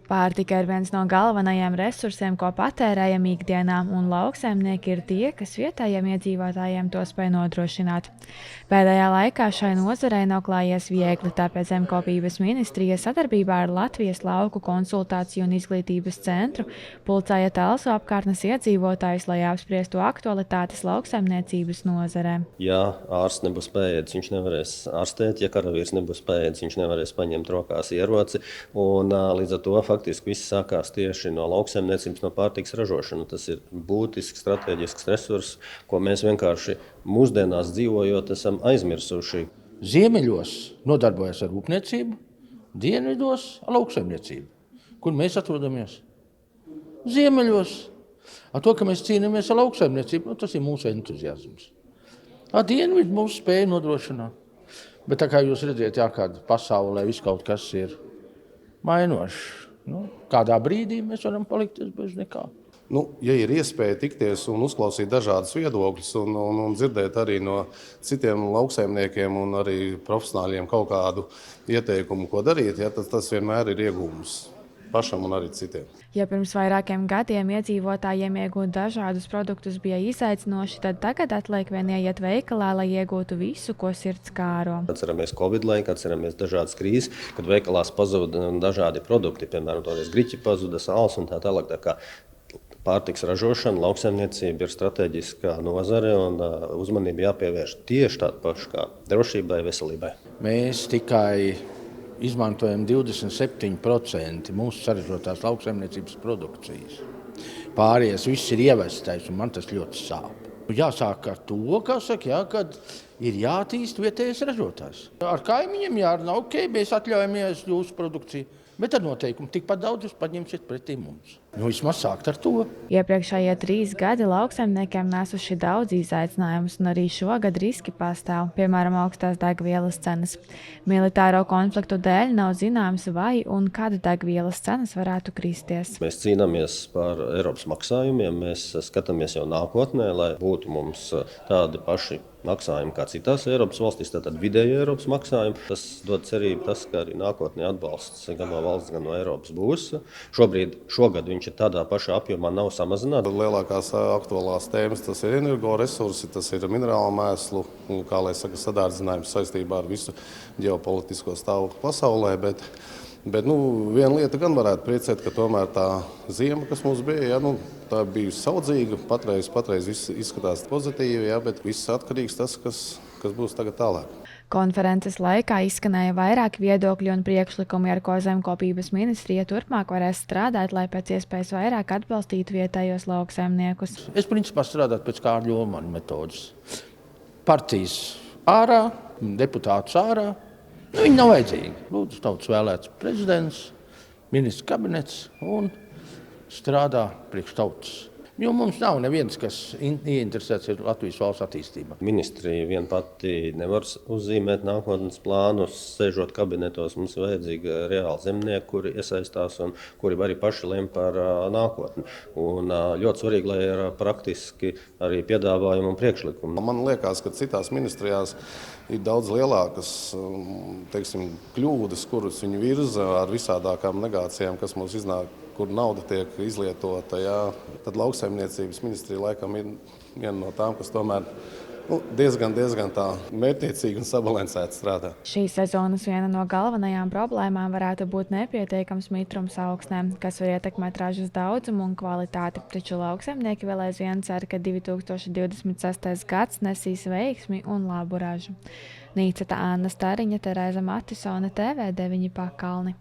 Pārtika ir viens no galvenajiem resursiem, ko patērējam ikdienā, un lauksaimnieki ir tie, kas vietējiem iedzīvotājiem to spēj nodrošināt. Pēdējā laikā šai nozarei nav klājies viegli, tāpēc Zemkopības ministrija sadarbībā ar Latvijas lauku konsultāciju un izglītības centru pulcēja Talsu apkārtnes iedzīvotājus, lai apspriestu aktualitātes lauksaimniecības nozarē. Ja ārsts nebūs pēdējais, viņš nevarēs ārstēt, ja karavīrs nebūs pēdējais, viņš nevarēs paņemt rokās ieroci. Un, līdz ar to faktiski viss sākās tieši no lauksaimniecības, no pārtikas ražošanas. Tas ir būtisks strateģisks resurss, ko mēs vienkārši mūsdienās dzīvojot esam aizmirsuši. Ziemeļos nodarbojas ar rūpniecību, dienvidos ar lauksaimniecību. Kur mēs atrodamies? Ziemeļos. Ar to, ka mēs cīnāmies ar lauksaimniecību, tas ir mūsu entuziasms. Dienvidi mums spēja nodrošināt. Bet tā kā jūs redzat, kāda pasaulē viss kaut kas ir mainošs. Kādā brīdī mēs varam palikt bez nekā. Ja ir iespēja tikties un uzklausīt dažādas viedokļus un dzirdēt arī no citiem lauksaimniekiem un arī profesionāļiem kaut kādu ieteikumu, ko darīt, tad tas vienmēr ir iegūms pašam un arī citiem. Ja pirms vairākiem gadiem iedzīvotājiem iegūt dažādus produktus bija izaicinoši, tad tagad atliek vien ieiet veikalā, lai iegūtu visu, ko sirds kāro. Atceramies Covid laiku, atceramies dažādas krīzes, kad veikalās pazuda dažādi produkti, piemēram, toreiz griķi pazuda, sāls un tā tālāk. Tā kā pārtiks ražošana, lauksaimniecība ir strateģiska nozare un uzmanība jāpievērš tieši tādu pašu kā drošībai, veselībai. Mēs tikai izmantojam 27% mūsu saražotās lauksaimniecības produkcijas. Pārējais viss ir ievestais, un man tas ļoti sāp. Jāsāk ar to, kad ir jātīst vietējais ražotājs. Ar kaimiņiem jārunā, mēs atļaujamies jūsu produkciju, bet ar noteikumu tikpat daudz jūs paņemsiet pretī mums. Vismaz sākt ar to. Iepriekšējie 3 gadi lauksaimniekiem nesuši daudz izaicinājumus, un arī šogad riski pastāv, piemēram, augstās degvielas cenas. Militāro konfliktu dēļ nav zināms, vai un kad degvielas cenas varētu kristies. Mēs cīnāmies par Eiropas maksājumiem, mēs skatāmies jau nākotnē, lai būtu mums tādi paši maksājumi kā citās Eiropas valstīs, tātad vidēji Eiropas maksājumi. Tas dod cerību, ka arī nākotnē atbalsts gan no valsts, gan no Eiropas būs. Šogad viņš ir tādā pašā apjomā nav samazināts. Lielākās aktuālās tēmas tas ir energoresursi, tas ir minerālu mēslu, sadārdzinājums saistībā ar visu ģeopolitisko stāvokli pasaulē. Bet viena lieta gan varētu priecēt, ka tomēr tā ziema, kas mums bija, tā bija saudzīga. Patreiz viss izskatās pozitīvi, bet viss atkarīgs tas, kas būs tagad tālāk. Konferences laikā izskanēja vairāki viedokļi un priekšlikumi, ar ko Zemkopības ministrija turpmāk varēs strādāt, lai pēc iespējas vairāk atbalstītu vietējos lauksaimniekus. Es principā strādātu pēc Kārļa Ulmana metodes. Partijas ārā, deputātus ārā. Viņi nav vajadzīgi. Lūdzu, tautas vēlēts prezidents, ministrs kabinets un strādā priekš tautas. Jo mums nav neviens, kas ieinteresēts ir Latvijas valsts attīstībā. Ministrija vien pati nevar uzzīmēt nākotnes plānus, sēžot kabinetos. Mums ir vajadzīgi reāli zemnieki, kuri iesaistās un kuri arī paši lem par nākotni. Un ļoti svarīgi, lai ir praktiski arī piedāvājumi un priekšlikumi. Man liekas, ka citās ministrijās ir daudz lielākas kļūdas, kuras viņi virza ar visādākām negācijām, kas mums iznāk, kur nauda tiek izlietota. Tad lauksaimniecības ministrija laikam ir viena no tām, kas tomēr diezgan tā mērķtiecīgi un sabalansēti strādā. Šīs sezonas viena no galvenajām problēmām varētu būt nepietiekams mitrums augsnēm, kas var ietekmēt ražas daudzumu un kvalitāti. Taču lauksaimnieki vēl aizvien cer, ka 2026. gads nesīs veiksmi un labu ražu. Nīceta Anna Stariņa, Terēza Matisone, TV9 Pakalni.